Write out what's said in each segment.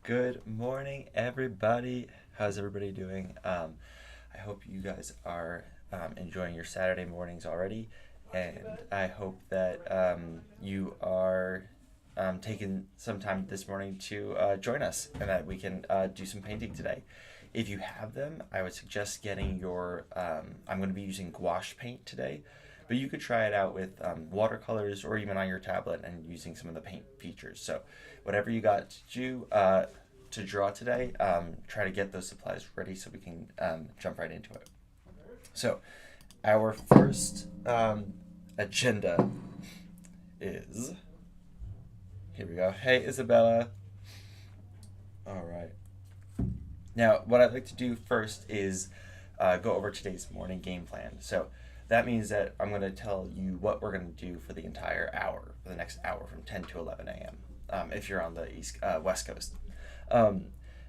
Good morning, everybody. How's everybody doing? I hope you guys are enjoying your Saturday mornings already, and I hope that you are taking some time this morning to join us and that we can do some painting today. If you have them, I would suggest getting your. I'm going to be using gouache paint today, but you could try it out with watercolors or even on your tablet and using some of the paint features. So, whatever you got to do to draw today, try to get those supplies ready so we can jump right into it. So, our first agenda is here we go. Hey, Isabella. All right. Now, what I'd like to do first is go over today's morning game plan. So that means that I'm going to tell you what we're going to do for the entire hour, for the next hour from 10 to 11 a.m. If you're on the West Coast. Um,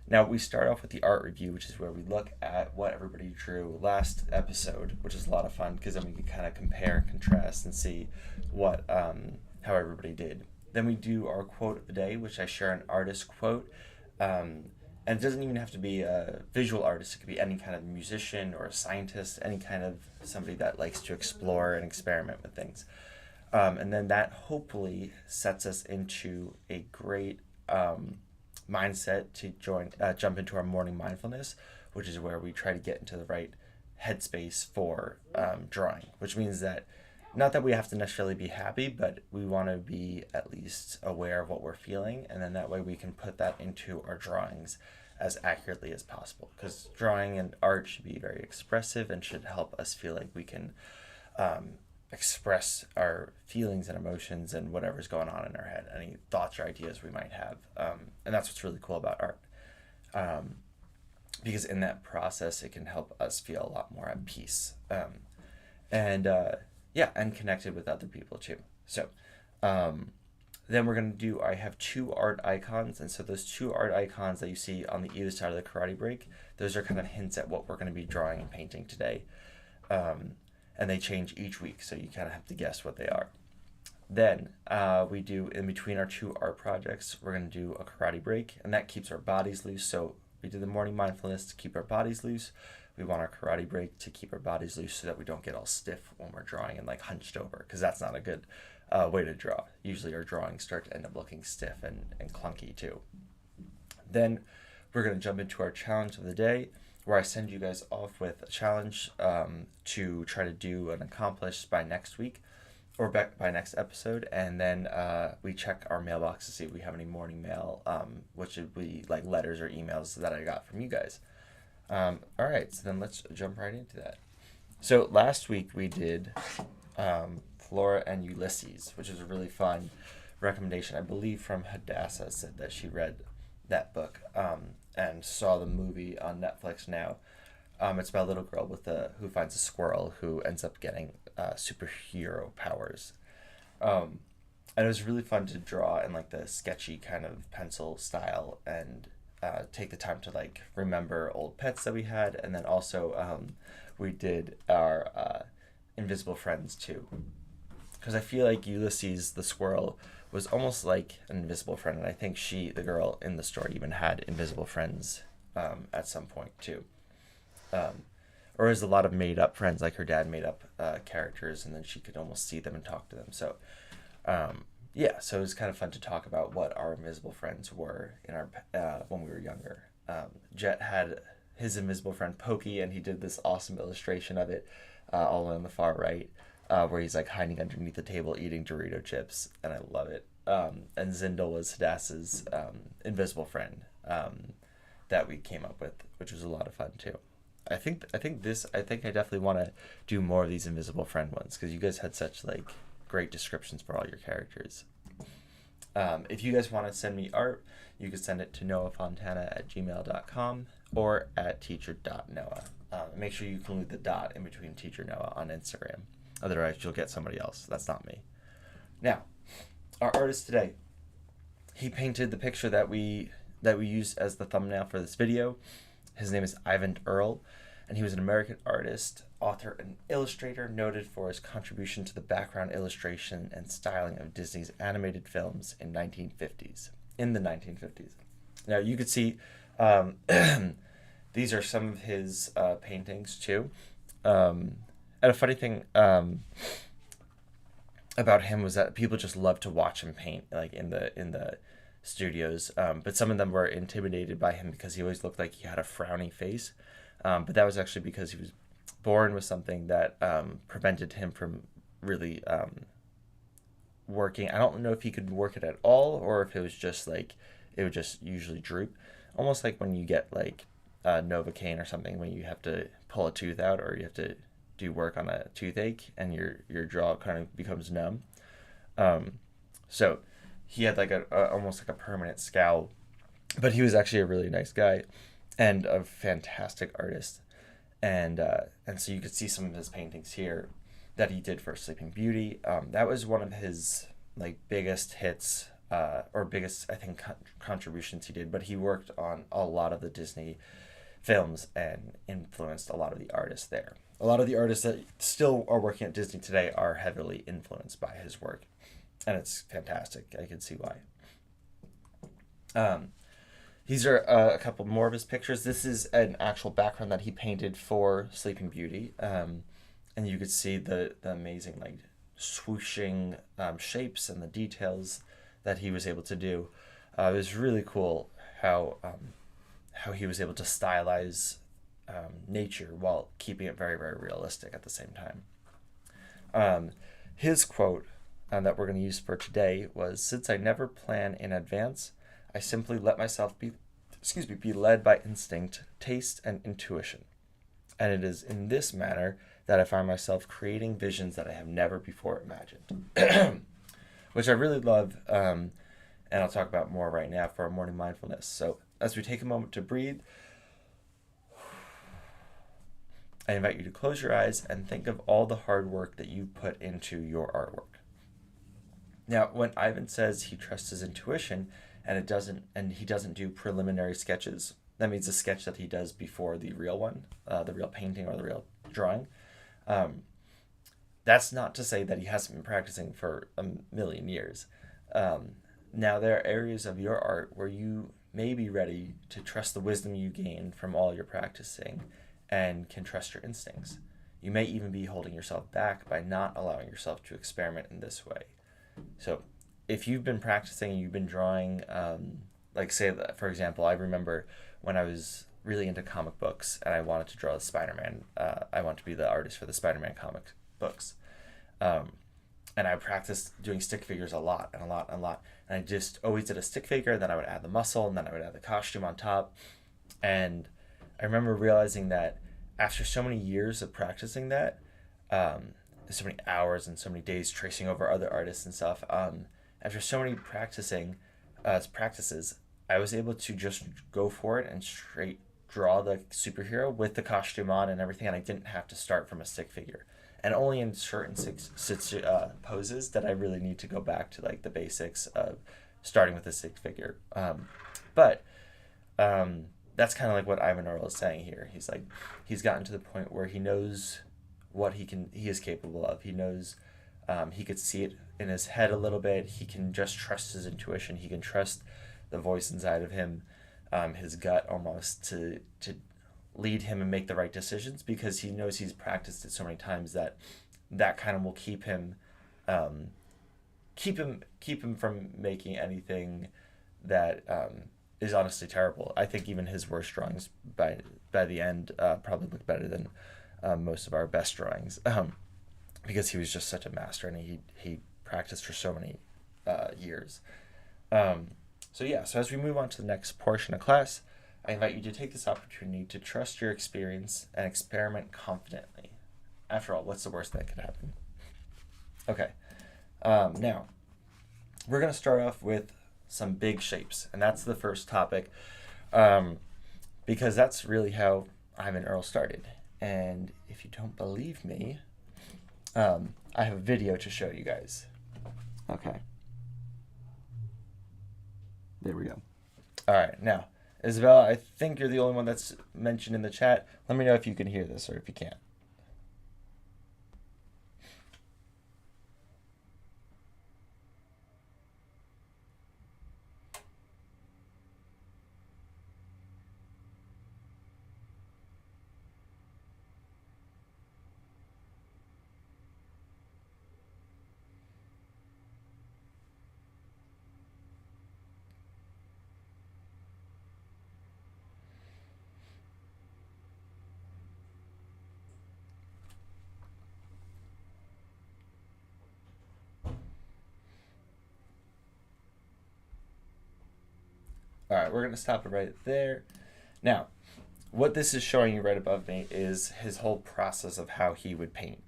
Now, we start off with the art review, which is where we look at what everybody drew last episode, which is a lot of fun because then we can kind of compare and contrast and see what how everybody did. Then we do our quote of the day, which I share an artist quote. And it doesn't even have to be a visual artist. It could be any kind of musician or a scientist, any kind of somebody that likes to explore and experiment with things. And then that hopefully sets us into a great mindset to jump into our morning mindfulness, which is where we try to get into the right headspace for drawing, which means that not that we have to necessarily be happy, but we want to be at least aware of what we're feeling, and then that way we can put that into our drawings as accurately as possible. Because drawing and art should be very expressive and should help us feel like we can express our feelings and emotions and whatever's going on in our head, any thoughts or ideas we might have. And that's what's really cool about art. Because in that process, it can help us feel a lot more at peace. And yeah, and connected with other people too. So then we're going to do, I have two art icons. And so those two art icons that you see on the either side of the karate break, those are kind of hints at what we're going to be drawing and painting today. And they change each week, so you kind of have to guess what they are. Then we do, in between our two art projects, we're going to do a karate break, and that keeps our bodies loose. So we did the morning mindfulness to keep our bodies loose. We want our karate break to keep our bodies loose so that we don't get all stiff when we're drawing and like hunched over, because that's not a good way to draw. Usually our drawings start to end up looking stiff and clunky too. Then we're going to jump into our challenge of the day, where I send you guys off with a challenge to try to do and accomplish by next week or by next episode. And then we check our mailbox to see if we have any morning mail, which would be like letters or emails that I got from you guys. All right, so then let's jump right into that. So last week we did Flora and Ulysses, which is a really fun recommendation. I believe from Hadassah said that she read that book and saw the movie on Netflix now. It's about a little girl who finds a squirrel who ends up getting superhero powers. And it was really fun to draw in like the sketchy kind of pencil style and take the time to like remember old pets that we had, and then also we did our invisible friends too, because I feel like Ulysses the squirrel was almost like an invisible friend, and I think the girl in the story, even had invisible friends at some point too. Or is a lot of made up friends, like her dad made up characters, and then she could almost see them and talk to them. So yeah, so it was kind of fun to talk about what our invisible friends were in our when we were younger. Jet had his invisible friend Pokey, and he did this awesome illustration of it all on the far right, where he's like hiding underneath the table eating Dorito chips, and I love it. And Zindel was Hadassah's invisible friend that we came up with, which was a lot of fun too. I think I definitely want to do more of these invisible friend ones, because you guys had such like great descriptions for all your characters. If you guys want to send me art, you can send it to noahfontana@gmail.com or at teacher.noah. Make sure you include the dot in between teacher Noah on Instagram. Otherwise, you'll get somebody else. That's not me. Now, our artist today, he painted the picture that we used as the thumbnail for this video. His name is Ivan Earl, and he was an American artist, author, and illustrator noted for his contribution to the background illustration and styling of Disney's animated films in the 1950s. Now you could see these are some of his paintings too. And a funny thing about him was that people just loved to watch him paint, like in the studios. But some of them were intimidated by him because he always looked like he had a frowny face. But that was actually because he was born with something that prevented him from really working. I don't know if he could work it at all, or if it was just like it would just usually droop, almost like when you get like Novocaine or something, when you have to pull a tooth out or you have to do work on a toothache and your jaw kind of becomes numb. So he had like a almost like a permanent scowl, but he was actually a really nice guy and a fantastic artist. And so you could see some of his paintings here that he did for Sleeping Beauty. That was one of his like biggest hits, or biggest, I think, contributions he did. But he worked on a lot of the Disney films and influenced a lot of the artists there. A lot of the artists that still are working at Disney today are heavily influenced by his work, and it's fantastic. I can see why. These are a couple more of his pictures. This is an actual background that he painted for Sleeping Beauty, and you could see the amazing like swooshing shapes and the details that he was able to do. It was really cool how he was able to stylize nature while keeping it very, very realistic at the same time. His quote that we're going to use for today was, "Since I never plan in advance, I simply let myself be led by instinct, taste, and intuition. And it is in this manner that I find myself creating visions that I have never before imagined." Which I really love, and I'll talk about more right now for our morning mindfulness. So as we take a moment to breathe, I invite you to close your eyes and think of all the hard work that you put into your artwork. Now, when Ivan says he trusts his intuition and he doesn't do preliminary sketches, that means a sketch that he does before the real one, the real painting or the real drawing. That's not to say that he hasn't been practicing for a million years. Now, there are areas of your art where you may be ready to trust the wisdom you gained from all your practicing and can trust your instincts. You may even be holding yourself back by not allowing yourself to experiment in this way. So if you've been practicing and you've been drawing, like say, for example, I remember when I was really into comic books and I wanted to draw the Spider-Man, I wanted to be the artist for the Spider-Man comic books. And I practiced doing stick figures a lot. And I just always did a stick figure, and then I would add the muscle, and then I would add the costume on top. And I remember realizing that after so many years of practicing that, so many hours and so many days tracing over other artists and stuff, after so many practices, I was able to just go for it and straight draw the superhero with the costume on and everything, and I didn't have to start from a stick figure. And only in certain poses that I really need to go back to like the basics of starting with a stick figure. But that's kind of like what Ivan Earl is saying here. He's like, he's gotten to the point where he knows what he is capable of. He knows he could see it in his head a little bit. He can just trust his intuition. He can trust the voice inside of him, his gut almost, to lead him and make the right decisions, because he knows he's practiced it so many times that kind of will keep him from making anything that is honestly terrible. I think even his worst drawings by the end probably look better than most of our best drawings, because he was just such a master and he practiced for so many years. So as we move on to the next portion of class, I invite you to take this opportunity to trust your experience and experiment confidently. After all, what's the worst that could happen? Okay, now we're going to start off with some big shapes, and that's the first topic, because that's really how Ivan Earl started. And if you don't believe me, I have a video to show you guys. Okay. There we go. All right, now, Isabella, I think you're the only one that's mentioned in the chat. Let me know if you can hear this or if you can't. All right, we're going to stop it right there. Now, what this is showing you right above me is his whole process of how he would paint.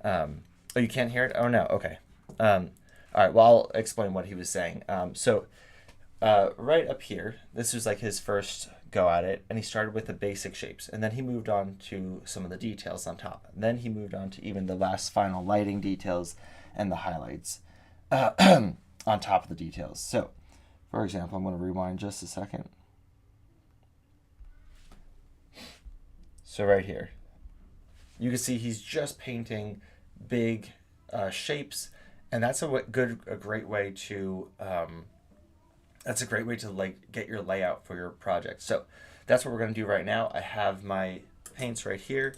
Oh, you can't hear it? Oh, no. Okay. All right, well, I'll explain what he was saying. Right up here, this was like his first go at it, and he started with the basic shapes, and then he moved on to some of the details on top. And then he moved on to even the last final lighting details and the highlights on top of the details. So, for example, I'm going to rewind just a second. So right here, you can see he's just painting big shapes, and that's a great way to like get your layout for your project. So that's what we're going to do right now. I have my paints right here.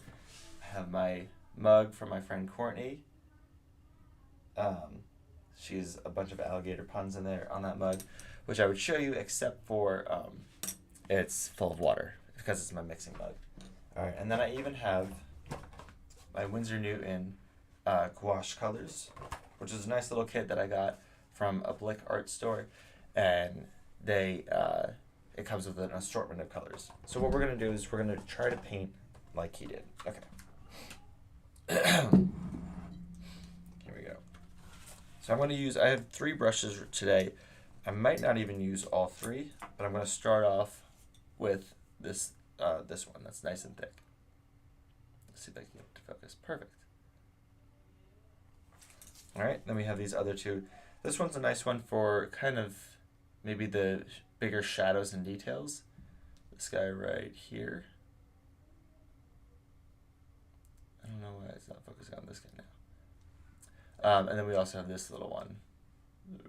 I have my mug from my friend Courtney. She has a bunch of alligator puns in there on that mug, which I would show you, except for it's full of water because it's my mixing mug. All right, and then I even have my Winsor Newton gouache colors, which is a nice little kit that I got from a Blick art store, and it comes with an assortment of colors. So what we're gonna do is we're gonna try to paint like he did. Okay. Here we go. So I have 3 brushes today. I might not even use all 3, but I'm gonna start off with this one that's nice and thick. Let's see if I can get it to focus. Perfect. All right, then we have these other 2. This one's a nice one for kind of maybe the bigger shadows and details. This guy right here. I don't know why it's not focusing on this guy now. And then we also have this little one.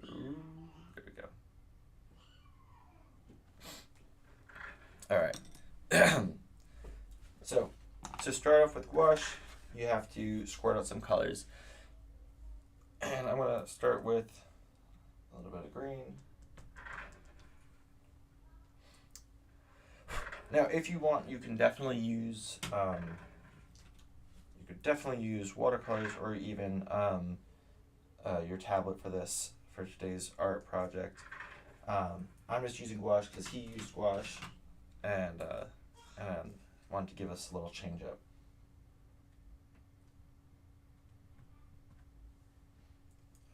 There we go. All right. So, to start off with gouache, you have to squirt out some colors. And I'm going to start with a little bit of green. Now, if you want, you can definitely use watercolors, or even your tablet for today's art project. I'm just using gouache because he used gouache, and wanted to give us a little change up.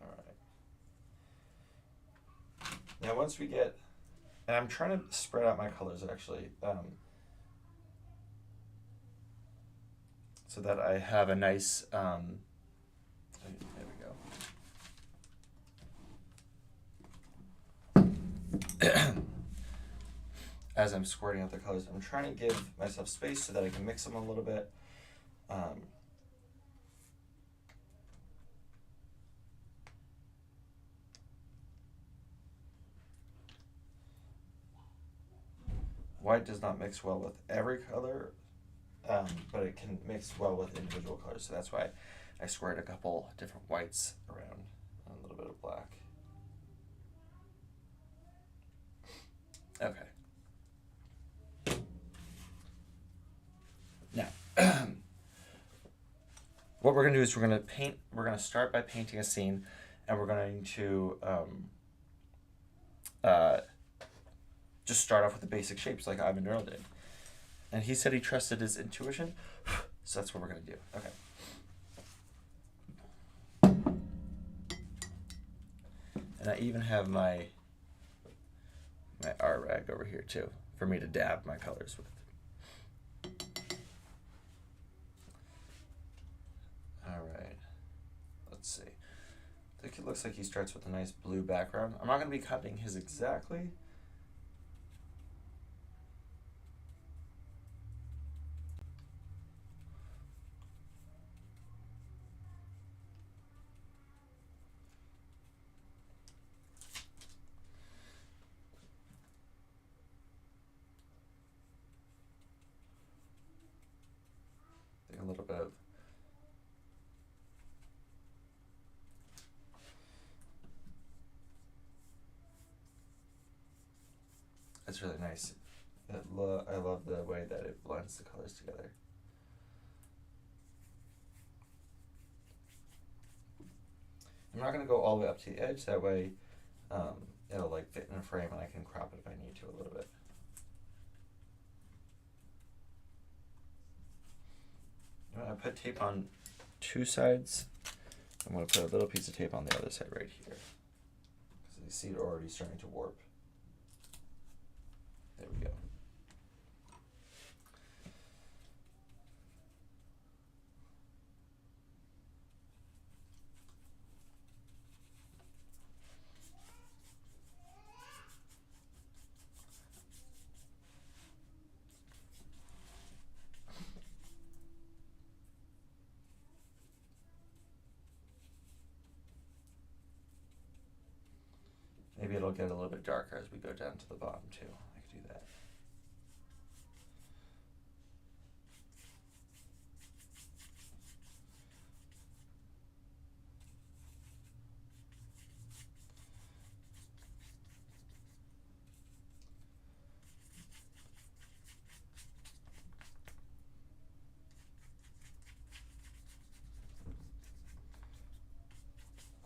All right. Now, once we get, and I'm trying to spread out my colors actually, so that I have a nice, there we go. As I'm squirting out the colors, I'm trying to give myself space so that I can mix them a little bit. White does not mix well with every color, but it can mix well with individual colors. So that's why I squared a couple different whites around, and a little bit of black. Okay. Now, what we're going to do is we're going to start by painting a scene, and we're going to just start off with the basic shapes like Ivan Earl did. And he said he trusted his intuition, so that's what we're going to do. Okay. And I even have my art rag over here too, for me to dab my colors with. Alright, let's see. I think it looks like he starts with a nice blue background. I'm not going to be copying his exactly. A little bit of it's really nice. I love the way that it blends the colors together. I'm not going to go all the way up to the edge, that way it'll like fit in a frame and I can crop it if I need to a little bit. You know, I put tape on two sides. I'm going to put a little piece of tape on the other side right here. Because you see it already starting to warp. There we go. Maybe it'll get a little bit darker as we go down to the bottom too. I could do that.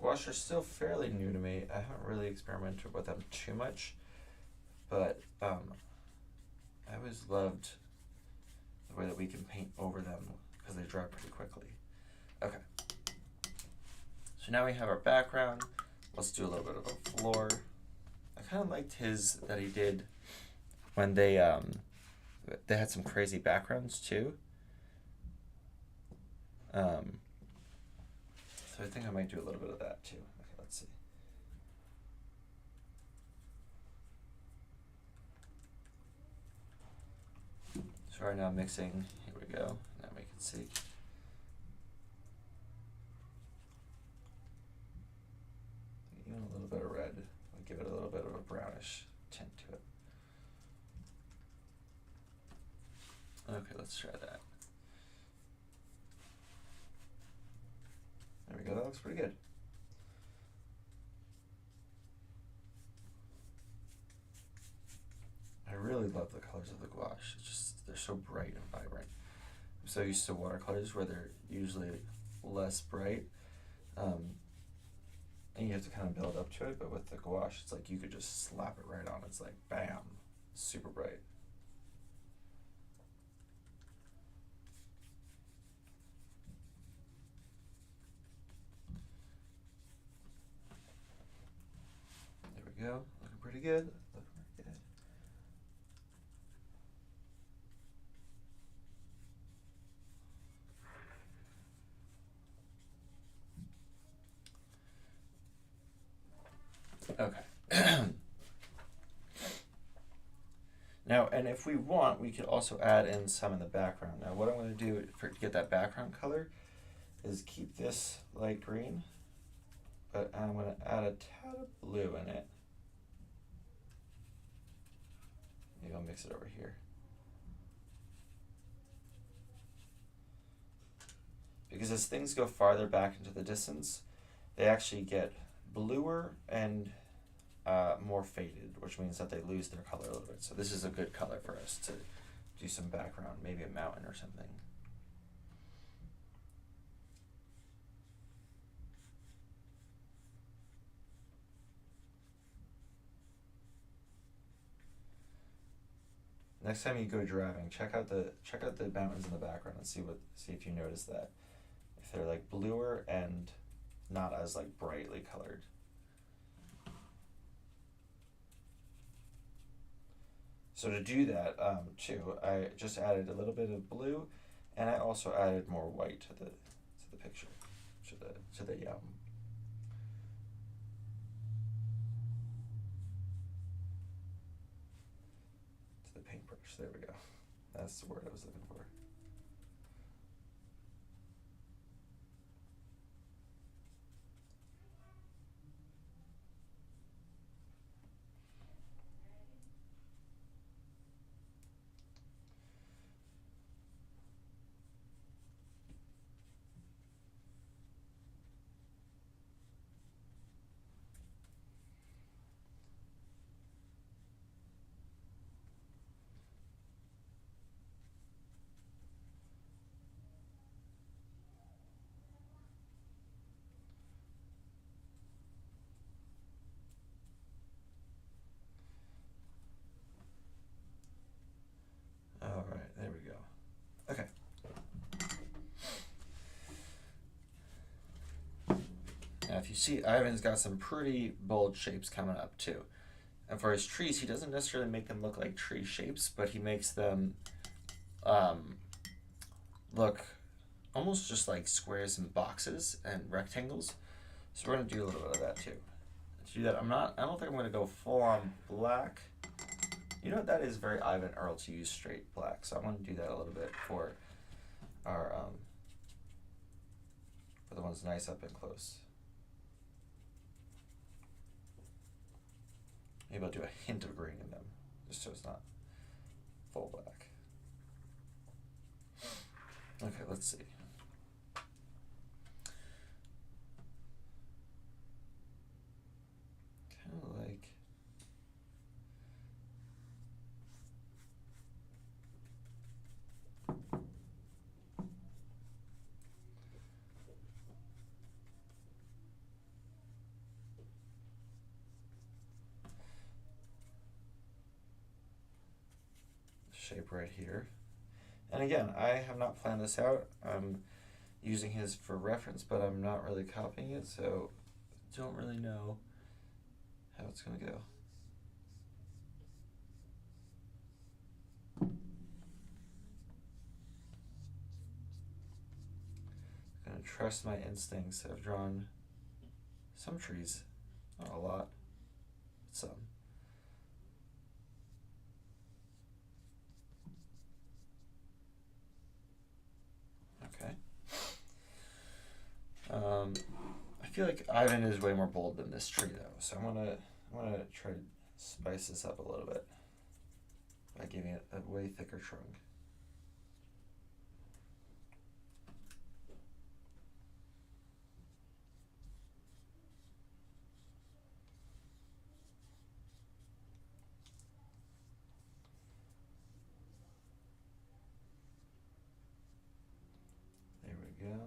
Gouache are still fairly new to me. I haven't really experimented with them too much, but I always loved the way that we can paint over them because they dry pretty quickly. Okay, so now we have our background. Let's do a little bit of a floor. I kind of liked his that he did when they had some crazy backgrounds too. So I think I might do a little bit of that too. Okay, let's see. So right now I'm mixing, here we go, now we can see. Even a little bit of red, I'll give it a little bit of a brownish tint to it. Okay, let's try that. There we go, that looks pretty good. I really love the colors of the gouache. It's just, they're so bright and vibrant. I'm so used to watercolors where they're usually less bright. And you have to kind of build up to it, but with the gouache, it's like you could just slap it right on. It's like, bam, super bright. There we go, looking pretty good. Okay. Now, and if we want, we could also add in some in the background. Now, what I'm going to do to get that background color is keep this light green, but I'm going to add a tad of blue in it. Maybe I'll mix it over here. Because as things go farther back into the distance, they actually get bluer and more faded, which means that they lose their color a little bit. So this is a good color for us to do some background, maybe a mountain or something. Next time you go driving, check out the mountains in the background and see if you notice that. If they're like bluer and not as like brightly colored. So to do that too, I just added a little bit of blue, and I also added more white to the picture, to the paintbrush. There we go. That's the word I was looking for. you see, Ivan's got some pretty bold shapes coming up too. And for his trees, he doesn't necessarily make them look like tree shapes, but he makes them look almost just like squares and boxes and rectangles. So we're gonna do a little bit of that too. To do that, I don't think I'm gonna go full on black. You know what, that is very Ivan Earl to use straight black. So I'm gonna do that a little bit for our for the ones nice up and close. Maybe I'll do a hint of green in them, just so it's not full black. Okay, let's see. Kind of like shape right here. And again, I have not planned this out. I'm using his for reference, but I'm not really copying it, so don't really know how it's gonna go. I'm gonna trust my instincts. I've drawn some trees, not a lot, but some. Okay. I feel like Ivan is way more bold than this tree though, so I'm gonna try to spice this up a little bit by giving it a way thicker trunk. There we go.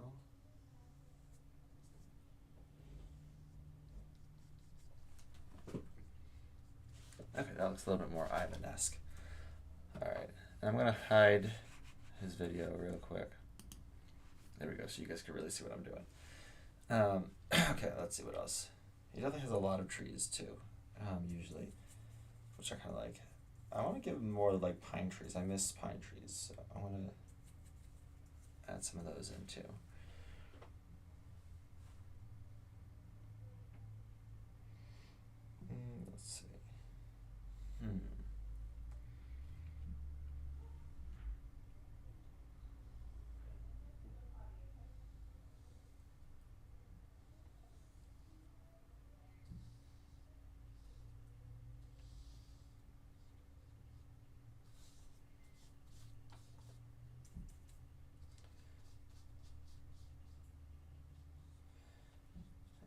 Okay, that looks a little bit more Ivan-esque. Alright, and I'm gonna hide his video real quick. There we go, so you guys can really see what I'm doing. Okay, let's see what else. He definitely has a lot of trees too, usually, which I kind of like. I want to give him more like pine trees. I miss pine trees, so I want to add some of those in too. Let's see.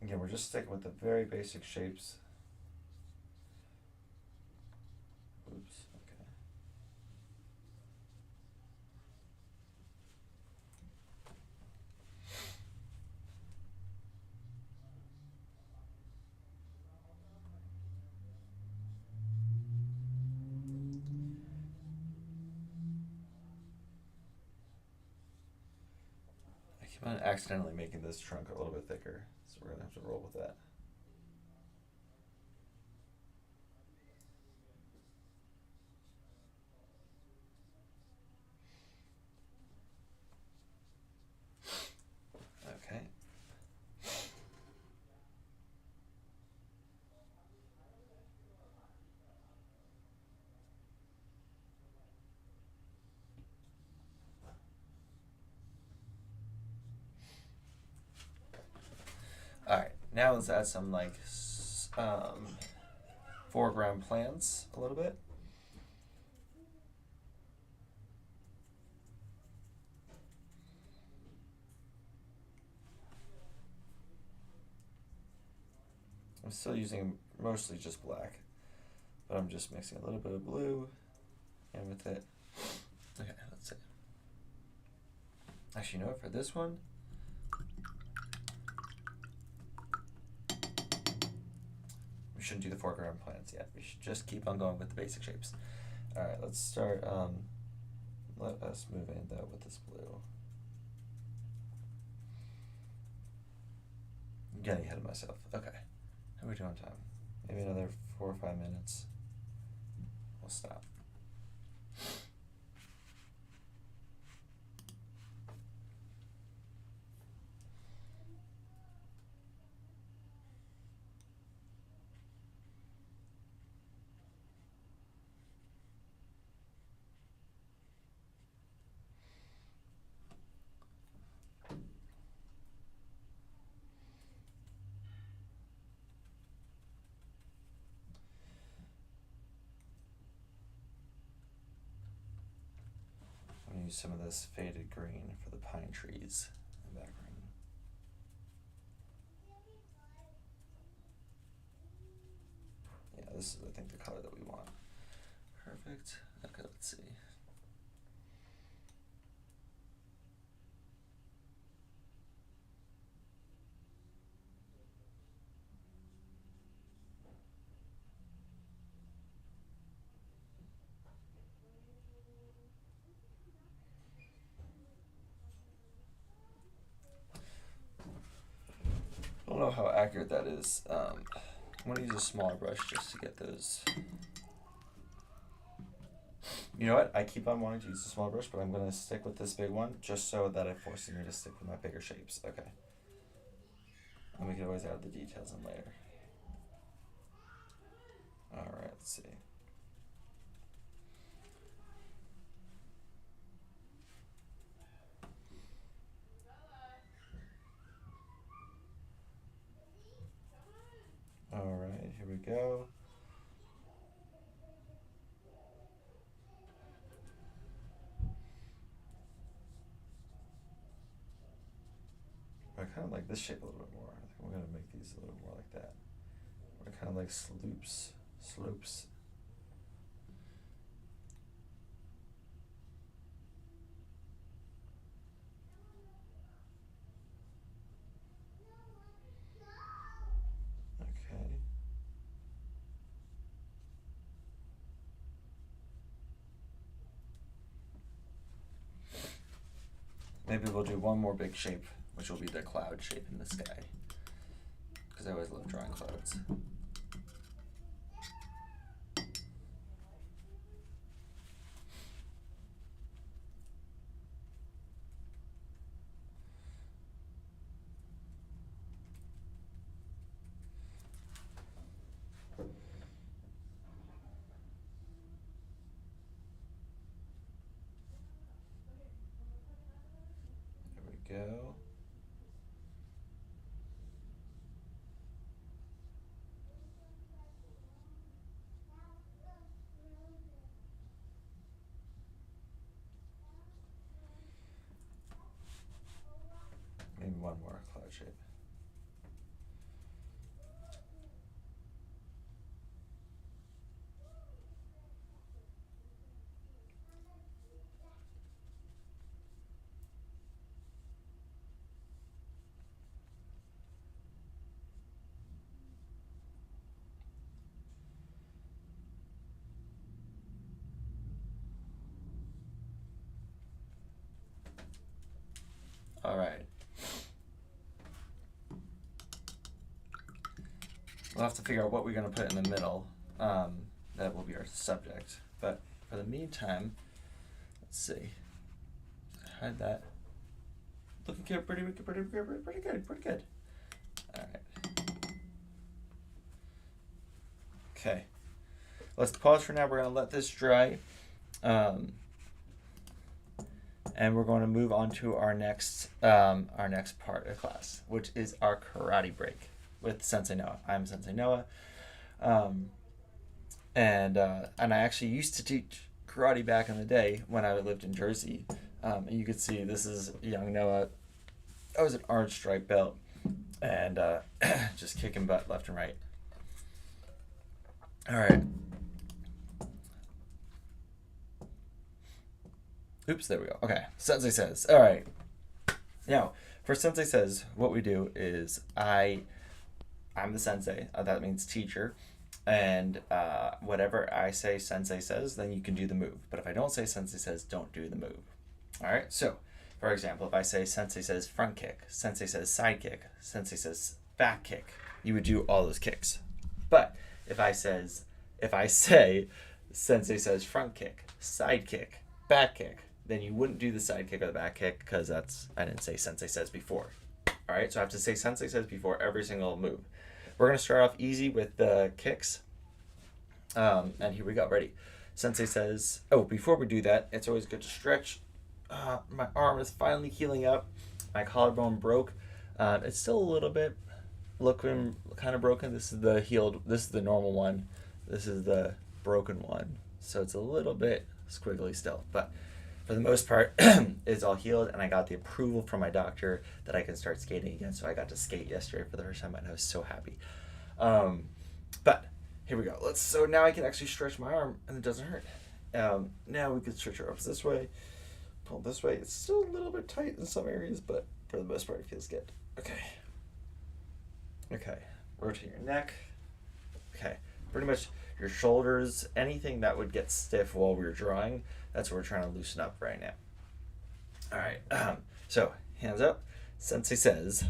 Again, we're just sticking with the very basic shapes. Oops, okay. I keep on accidentally making this trunk a little bit thicker, so we're gonna have to roll with that. Okay. Alright, now let's add some like foreground plants a little bit. I'm still using mostly just black, but I'm just mixing a little bit of blue in with it. Okay, let's see. Actually, you know what, for this one, we shouldn't do the foreground plants yet. We should just keep on going with the basic shapes. Alright, let's start, let us move in though with this blue. I'm getting ahead of myself. Okay. How are we doing time? Maybe another 4 or 5 minutes. We'll stop. I'm going to use some of this faded green for the pine trees in the background. Yeah, this is, I think, the color that we want. Perfect. Okay, let's see. I don't know how accurate that is. I'm going to use a smaller brush just to get those. You know what? I keep on wanting to use a small brush, but I'm going to stick with this big one just so that it forces me to stick with my bigger shapes. Okay. And we can always add the details in later. Alright, let's see. Alright, here we go. I kind of like this shape a little bit more. I think we're going to make these a little more like that. We're kind of like slopes. Okay. Maybe we'll do one more big shape, which will be the cloud shape in the sky. Because I always love drawing clouds. There we go. Maybe one more cloud shape. All right. We'll have to figure out what we're going to put in the middle. That will be our subject. But for the meantime, let's see. Hide that. Looking good, pretty good. All right. Okay. Let's pause for now. We're going to let this dry. And we're going to move on to our next part of class, which is our karate break with Sensei Noah. I'm Sensei Noah, and I actually used to teach karate back in the day when I lived in Jersey. And you could see this is young Noah. I was an orange stripe belt, and just kicking butt left and right. All right. Oops, there we go. Okay, Sensei says. All right. Now, for Sensei says, what we do is I'm the sensei. That means teacher. And whatever I say Sensei says, then you can do the move. But if I don't say Sensei says, don't do the move. All right? So, for example, if I say Sensei says front kick, Sensei says side kick, Sensei says back kick, you would do all those kicks. But if I say, sensei says front kick, side kick, back kick, then you wouldn't do the side kick or the back kick because I didn't say sensei says before. All right, so I have to say sensei says before every single move. We're going to start off easy with the kicks. And here we go, ready. Sensei says, oh, before we do that, it's always good to stretch. My arm is finally healing up. My collarbone broke. It's still a little bit looking kind of broken. This is the normal one. This is the broken one. So it's a little bit squiggly still, but for the most part, it's all healed, and I got the approval from my doctor that I can start skating again. So I got to skate yesterday for the first time, and I was so happy. But here we go. So now I can actually stretch my arm, and it doesn't hurt. Now we can stretch our arms this way, pull this way. It's still a little bit tight in some areas, but for the most part, it feels good. Okay. Rotate your neck. Okay. Pretty much your shoulders, anything that would get stiff while we were drawing, that's what we're trying to loosen up right now. All right. So hands up. Sensei says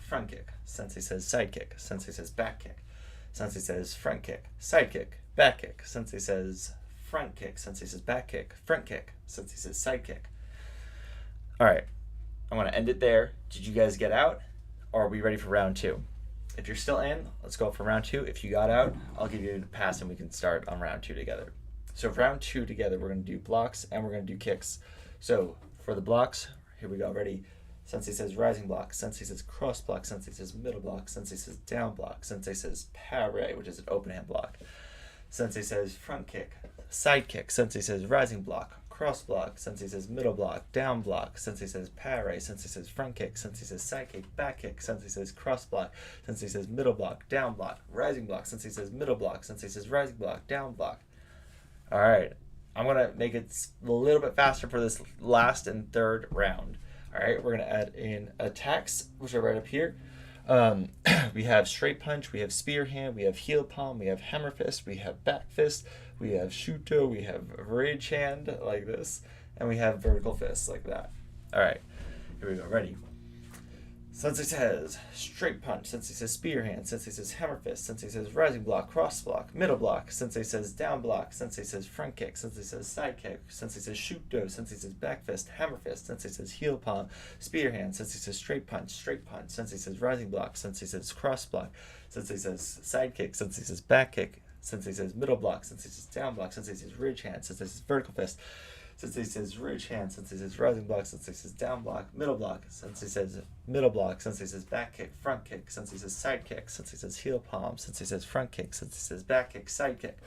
front kick. Sensei says side kick. Sensei says back kick. Sensei says front kick, side kick, back kick. Sensei says front kick. Sensei says back kick, front kick. Sensei says side kick. All right. I'm going to end it there. Did you guys get out? Or are we ready for round 2? If you're still in, let's go for round 2. If you got out, I'll give you a pass and we can start on round 2 together. So for round 2 together, we're going to do blocks and we're going to do kicks. So for the blocks, here we go. Ready? Sensei says rising block. Sensei says cross block. Sensei says middle block. Sensei says down block. Sensei says parry, which is an open hand block. Sensei says front kick, side kick. Sensei says rising block, cross block. Sensei says middle block, down block. Sensei says parry. Sensei says front kick. Sensei says side kick, back kick. Sensei says cross block. Sensei says middle block, down block, rising block. Sensei says middle block. Sensei says rising block, down block. All right, I'm gonna make it a little bit faster for this last and third round. All right, we're gonna add in attacks, which are right up here. We have straight punch, we have spear hand, we have heel palm, we have hammer fist, we have back fist, we have shuto, we have rage hand like this, and we have vertical fist like that. All right, here we go. Ready? Sensei says straight punch. Sensei says spear hand. Sensei says hammer fist. Sensei says rising block, cross block, middle block. Sensei says down block. Sensei says front kick. Sensei says side kick. Sensei says shuto. Sensei says back fist, hammer fist. Sensei says heel palm, spear hand. Sensei says straight punch, straight punch. Sensei says rising block. Sensei says cross block. Sensei says side kick. Sensei says back kick. Sensei says middle block. Sensei says down block. Sensei says ridge hand. Sensei says vertical fist. Sensei says ridge hand. Sensei says rising block. Sensei says down block, middle block. Sensei says middle block. Sensei says back kick, front kick. Sensei says side kick. Sensei says heel palm. Sensei says front kick. Sensei says back kick, side kick.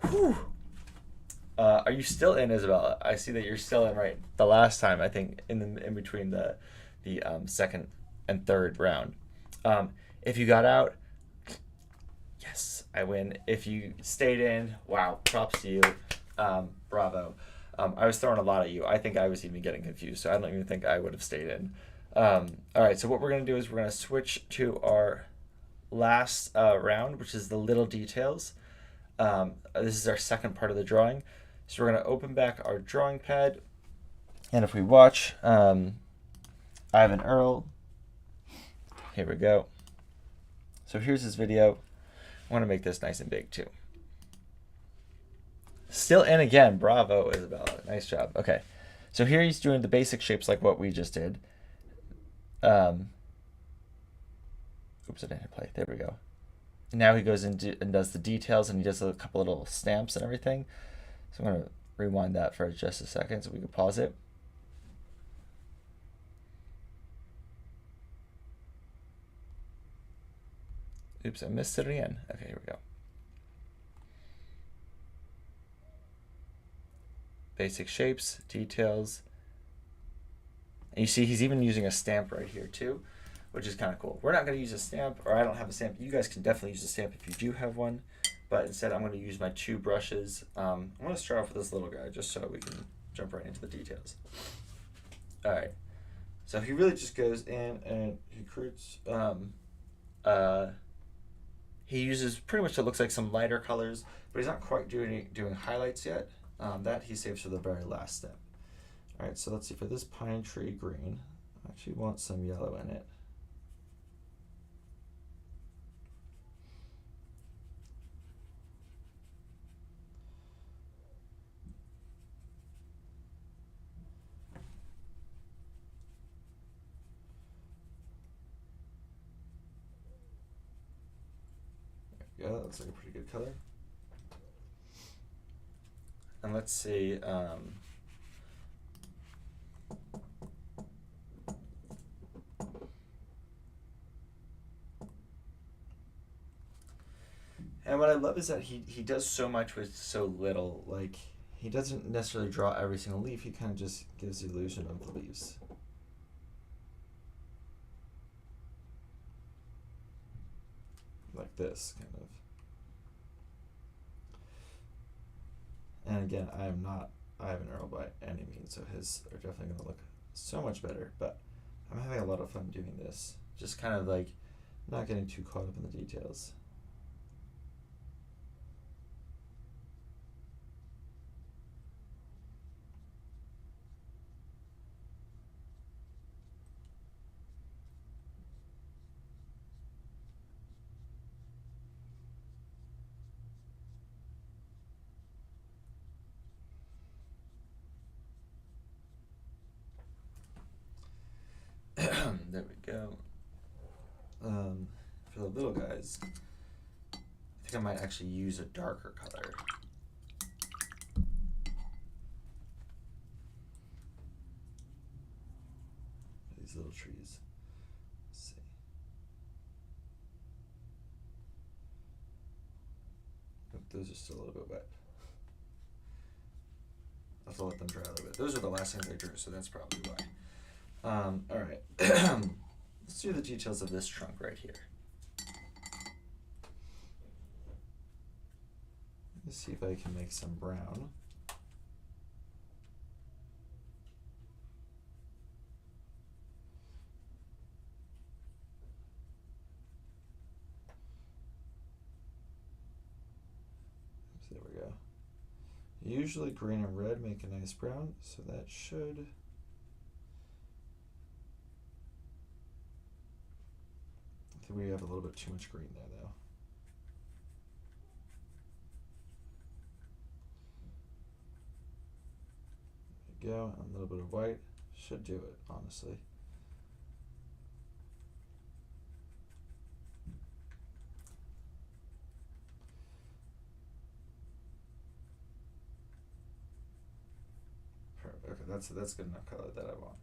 Whew. Are you still in, Isabella? I see that you're still in. Right. The last time, I think, in between the second and third round. If you got out, yes, I win. If you stayed in, wow, props to you. Bravo. I was throwing a lot at you. I think I was even getting confused, so I don't even think I would have stayed in. All right, so what we're going to do is we're going to switch to our last round, which is the little details. This is our second part of the drawing. So we're going to open back our drawing pad, and if we watch, I have an Earl. Here we go. So here's his video. I want to make this nice and big too. Still in again. Bravo, Isabella. Nice job. Okay. So here he's doing the basic shapes like what we just did. Oops, I didn't hit play. There we go. And now he goes into and does the details, and he does a couple little stamps and everything. So I'm going to rewind that for just a second so we can pause it. Oops, I missed it again. Okay, here we go. Basic shapes, details. And you see he's even using a stamp right here too, which is kind of cool. We're not going to use a stamp, or I don't have a stamp. You guys can definitely use a stamp if you do have one. But instead I'm going to use my 2 brushes. I'm going to start off with this little guy just so we can jump right into the details. All right. So he really just goes in and he creates, he uses pretty much what looks like some lighter colors, but he's not quite doing highlights yet. That he saves for the very last step. All right, so let's see, for this pine tree green, I actually want some yellow in it. go. That looks like a pretty good color. And let's say and what I love is that he does so much with so little. Like, he doesn't necessarily draw every single leaf. He kind of just gives the illusion of the leaves. Like this, kind of. And again, I am not Ivan Earl by any means, so his are definitely going to look so much better. But I'm having a lot of fun doing this. Just kind of like not getting too caught up in the details. There we go. For the little guys, I think I might actually use a darker color. These little trees. Let's see. Oh, those are still a little bit wet. I'll have to let them dry a little bit. Those are the last things I drew, so that's probably why. All right. Let's do the details of this trunk right here. Let's see if I can make some brown. There we go. Usually green and red make a nice brown, so that should... I think we have a little bit too much green there, though. There we go, and a little bit of white should do it, honestly. Perfect. Okay, that's good enough color that I want.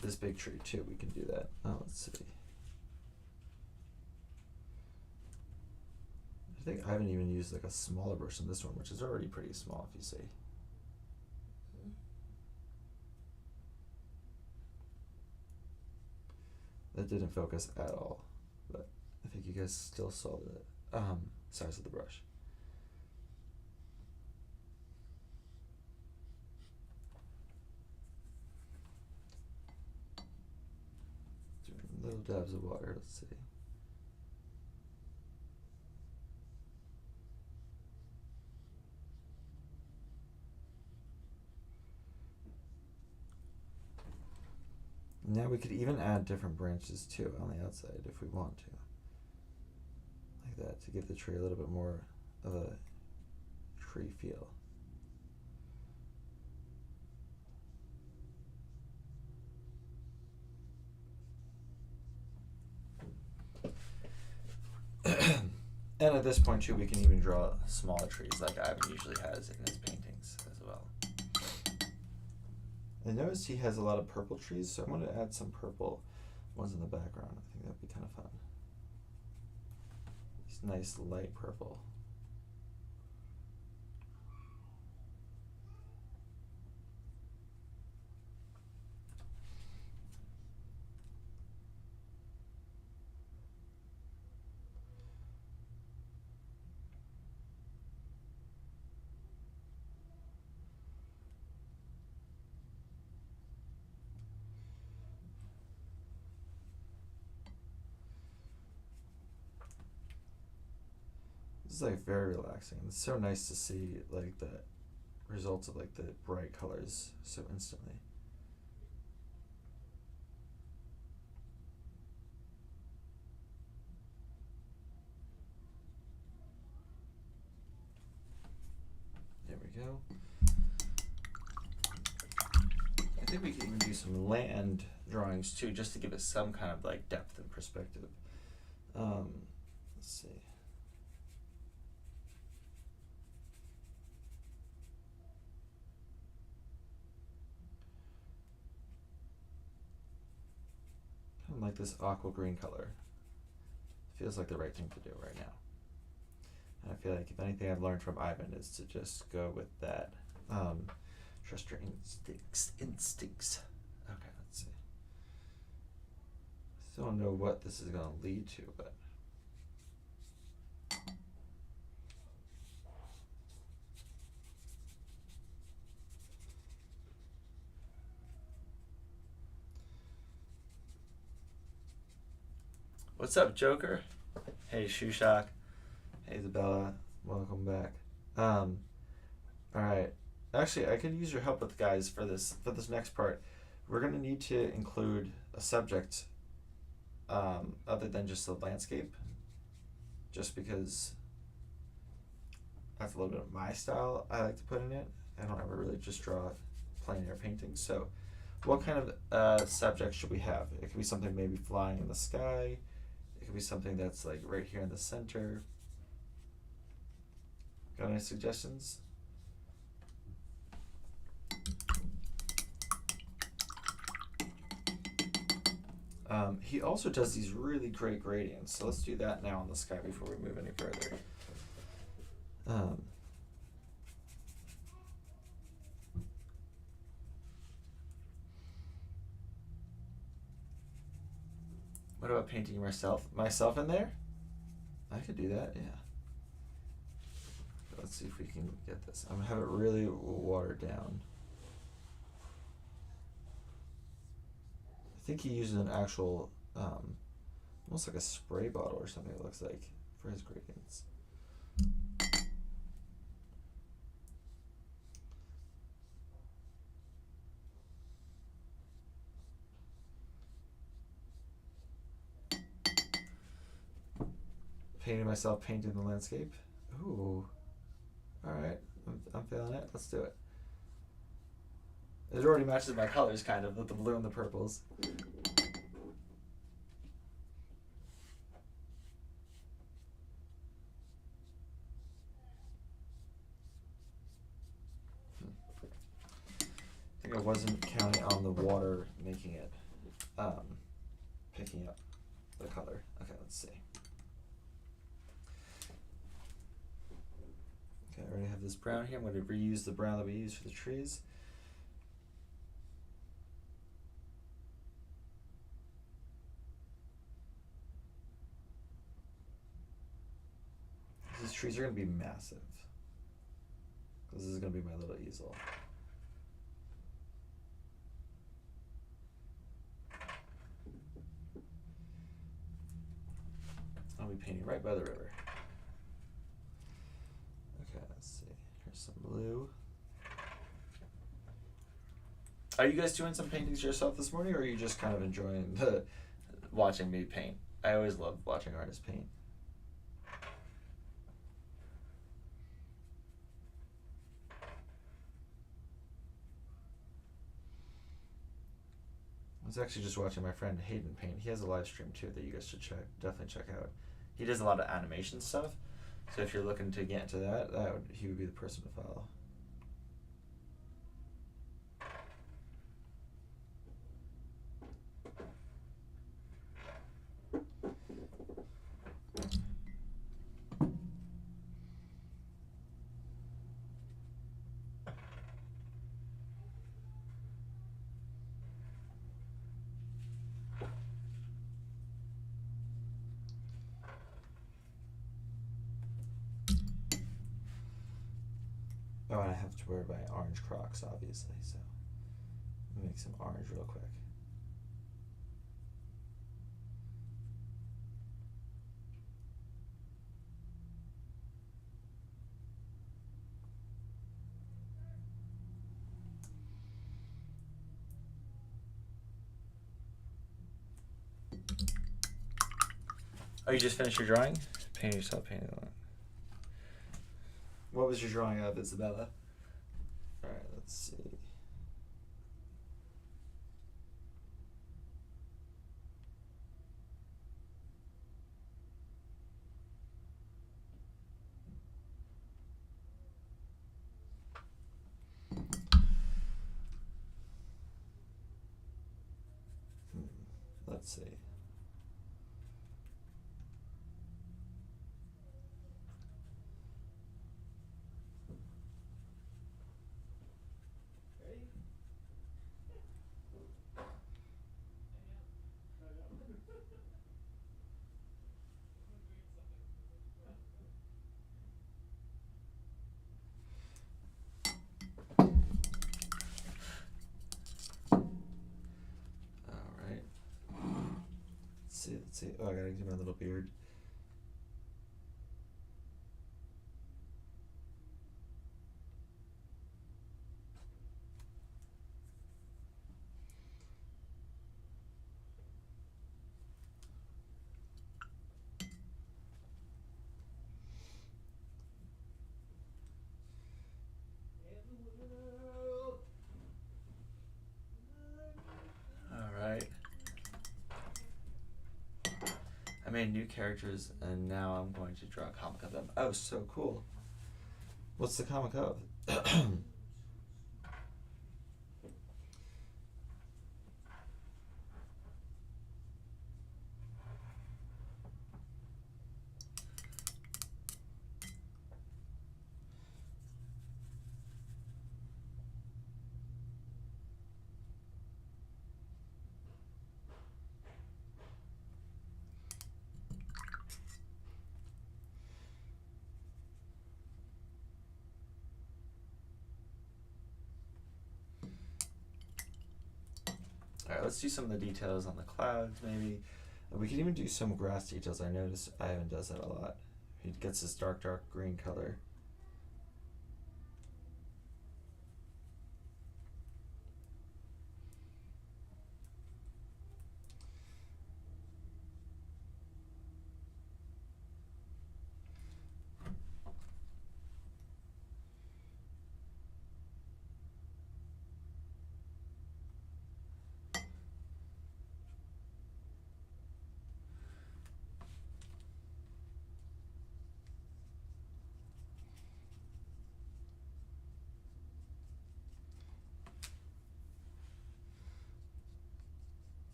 This big tree too, we can do that. Oh, let's see. I think I haven't even used like a smaller brush than this one, which is already pretty small if you see. That didn't focus at all, but I think you guys still saw the size of the brush. Little dabs of water, let's see. Now we could even add different branches too on the outside if we want to. Like that, to give the tree a little bit more of a tree feel. And at this point too, we can even draw smaller trees like Ivan usually has in his paintings as well. I noticed he has a lot of purple trees, so I'm going to add some purple ones in the background. I think that'd be kind of fun. It's nice light purple. This is like very relaxing. It's so nice to see like the results of like the bright colors so instantly. There we go. I think we can even do some land drawings too, just to give it some kind of like depth and perspective. Let's see. Kind of like this aqua green color. Feels like the right thing to do right now. And I feel like if anything I've learned from Ivan is to just go with that. Trust your instincts. Okay, let's see. Still don't know what this is going to lead to, but what's up, Joker? Hey, Shushock. Hey, Isabella. Welcome back. All right. Actually, I could use your help with guys for this next part. We're gonna need to include a subject other than just the landscape, just because that's a little bit of my style I like to put in it. I don't ever really just draw plein air paintings. So, what kind of subject should we have? It could be something maybe flying in the sky. It could be something that's like right here in the center. Got any suggestions? He also does these really great gradients, so let's do that now in the sky before we move any further. What about painting myself in there? I could do that, yeah. Let's see if we can get this. I'm gonna have it really watered down. I think he uses an actual, almost like a spray bottle or something, it looks like, for his gradients. Painting myself, painting the landscape. Ooh. Alright, I'm feeling it. Let's do it. It already matches my colors, kind of, with the blue and the purples. I think I wasn't counting on the water making it, picking up the color. Okay, let's see. Okay, I already have this brown here. I'm going to reuse the brown that we used for the trees. These trees are going to be massive. This is going to be my little easel. I'll be painting right by the river. Okay, let's see. Here's some blue. Are you guys doing some paintings yourself this morning, or are you just kind of enjoying the watching me paint? I always love watching artists paint. I was actually just watching my friend Hayden paint. He has a live stream too that you guys should definitely check out. He does a lot of animation stuff, so if you're looking to get into that, he would be the person to follow. Oh, and I have to wear my orange Crocs, obviously, so let me make some orange real quick. Oh, you just finished your drawing? Paint yourself painting the line. What was your drawing of, Isabella? Alright, let's see. Let's see. Alright. Let's see. Oh, I gotta do my little beard. Alright. I made new characters and now I'm going to draw a comic of them. Oh, so cool. What's the comic of? Alright, let's do some of the details on the clouds, maybe. We could even do some grass details. I noticed Ivan does that a lot. He gets this dark green color.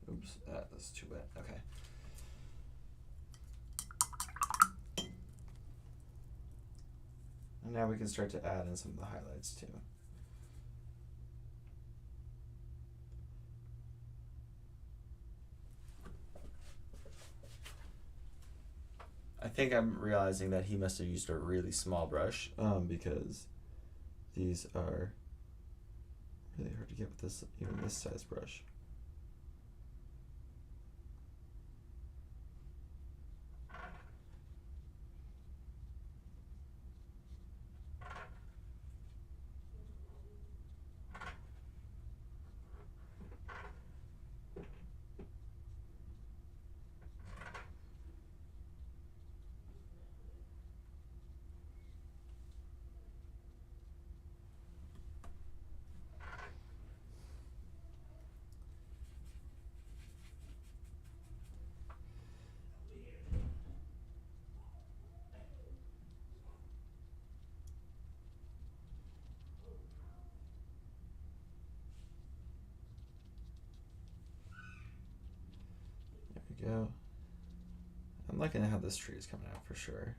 Oops, that's too wet. Okay. And now we can start to add in some of the highlights too. I think I'm realizing that he must have used a really small brush because these are really hard to get with this, even this size brush. There we go. I'm liking how this tree is coming out for sure.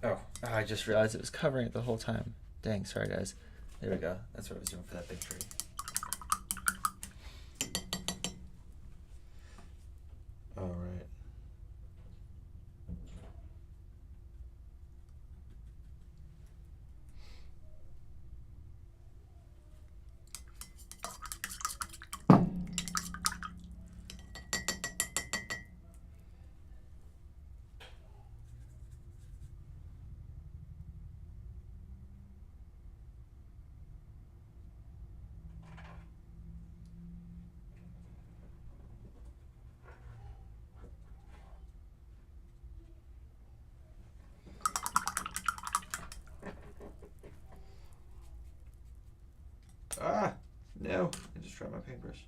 Oh, I just realized it was covering it the whole time. Dang, sorry guys. There we go. That's what I was doing for that big tree. All right. Ah, no. I just dropped my paintbrush.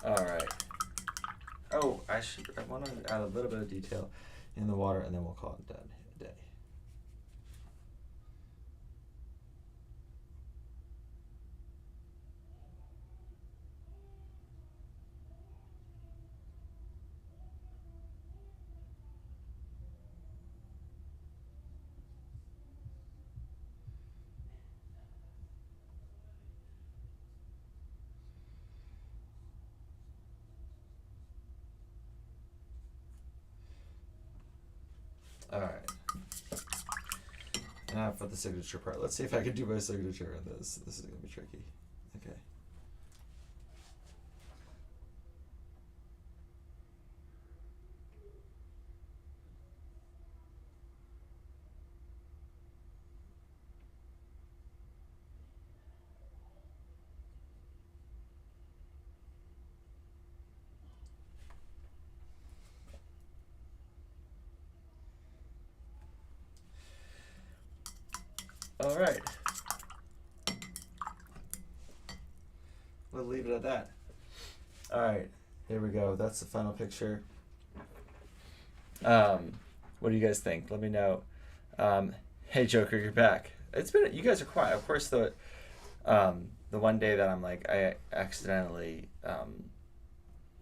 All right. Oh, I want to add a little bit of detail in the water, and then we'll call it done a day. All right. Now for the signature part. Let's see if I can do my signature on this. This is going to be tricky. Okay. All right. We'll leave it at that. All right. Here we go. That's the final picture. What do you guys think? Let me know. Hey Joker, you're back. It's been, you guys are quiet. Of course, the one day that I'm like, I accidentally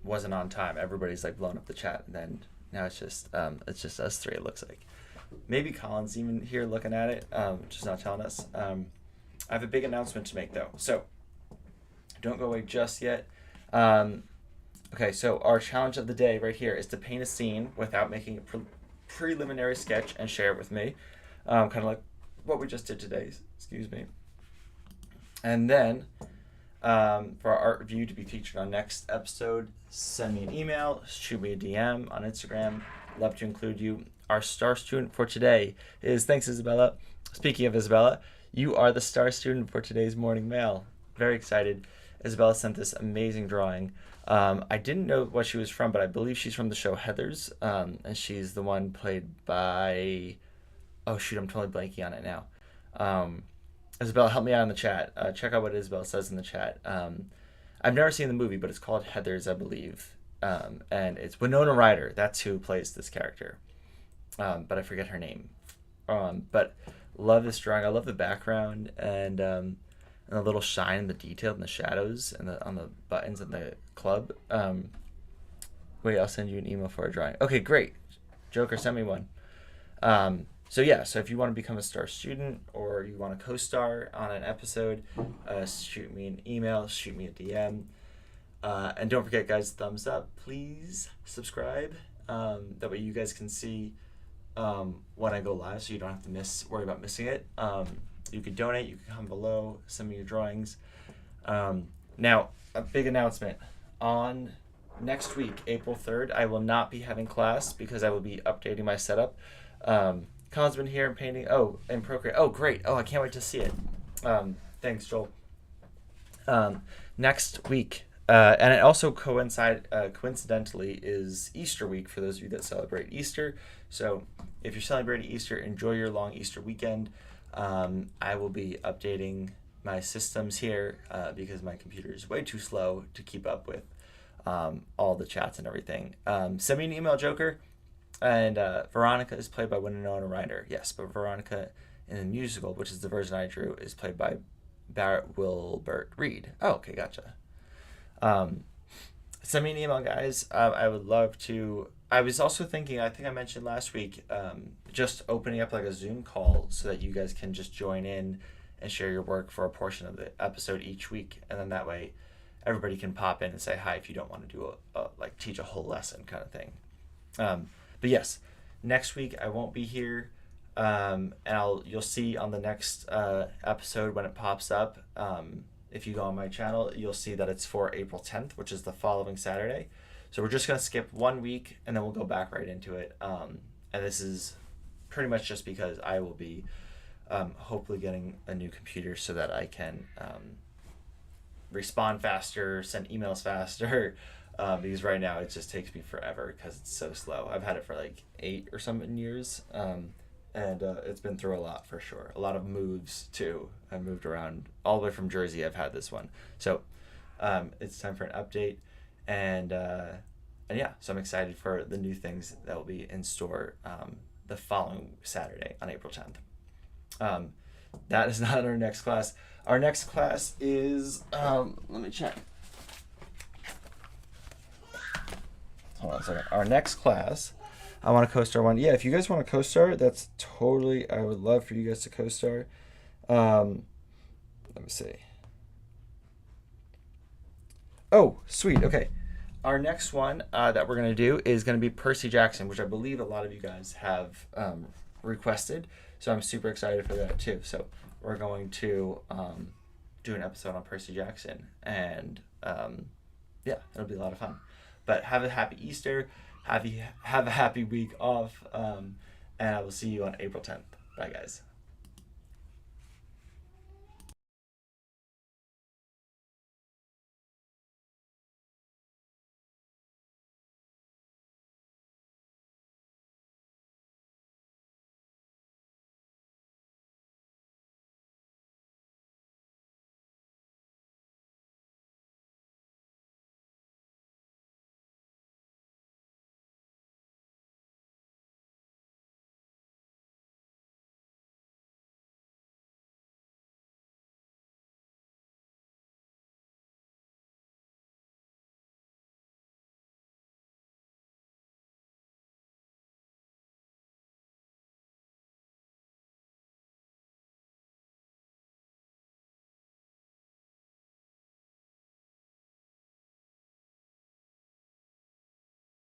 wasn't on time, everybody's like blowing up the chat, and then now it's just us three, it looks like. Maybe Colin's even here looking at it, just not telling us. I have a big announcement to make though, so don't go away just yet. Okay, so our challenge of the day right here is to paint a scene without making a preliminary sketch and share it with me, kind of like what we just did today, excuse me. And then for our art review to be featured on next episode, send me an email, shoot me a DM on Instagram. Love to include you. Our star student for today is, thanks Isabella. Speaking of Isabella, you are the star student for today's morning mail. Very excited. Isabella sent this amazing drawing. I didn't know what she was from, but I believe she's from the show Heathers, and she's the one played by, oh shoot, I'm totally blanking on it now. Isabella, help me out in the chat. Check out what Isabella says in the chat. I've never seen the movie, but it's called Heathers, I believe. And it's Winona Ryder. That's who plays this character. But I forget her name. But love this drawing. I love the background and the little shine and the detail and the shadows and on the buttons and the club. Wait, I'll send you an email for a drawing. Okay, great. Joker, send me one. So yeah, so if you want to become a star student or you want to co-star on an episode, shoot me an email, shoot me a DM. And don't forget, guys, thumbs up. Please subscribe. That way you guys can see when I go live, so you don't have to worry about missing it. You could donate. You can comment below. Send me your drawings. Now, a big announcement. On next week, April 3rd, I will not be having class because I will be updating my setup. Colin's been here and painting. Oh, and Procreate. Oh, great. Oh, I can't wait to see it. Thanks, Joel. Next week, and it also coincidentally is Easter week for those of you that celebrate Easter. So if you're celebrating Easter, enjoy your long Easter weekend. I will be updating my systems here because my computer is way too slow to keep up with all the chats and everything. Send me an email, Joker. And Veronica is played by Winona Ryder. Yes, but Veronica in the musical, which is the version I drew, is played by Barrett Wilbert Reed. Oh, okay, gotcha. Send me an email, guys. I would love to. I was also thinking, I think I mentioned last week, just opening up like a Zoom call so that you guys can just join in and share your work for a portion of the episode each week. And then that way everybody can pop in and say hi if you don't want to do like teach a whole lesson kind of thing. But yes, next week I won't be here. And you'll see on the next episode when it pops up. If you go on my channel, you'll see that it's for April 10th, which is the following Saturday. So we're just going to skip 1 week and then we'll go back right into it. And this is pretty much just because I will be hopefully getting a new computer so that I can respond faster, send emails faster, because right now it just takes me forever because it's so slow. I've had it for like 8 or something years. And it's been through a lot for sure. A lot of moves too. I moved around all the way from Jersey. I've had this one, so it's time for an update, and yeah, so I'm excited for the new things that will be in store the following Saturday on April 10th. That is not our next class. Our next class is let me check. Hold on a second. Our next class. I want to co-star one. Yeah, if you guys want to co-star, that's totally, I would love for you guys to co-star. Let me see. Oh, sweet. Okay. Our next one that we're going to do is going to be Percy Jackson, which I believe a lot of you guys have requested. So I'm super excited for that too. So we're going to do an episode on Percy Jackson. And yeah, it'll be a lot of fun. But have a happy Easter. Have a happy week off, and I will see you on April 10th. Bye, guys.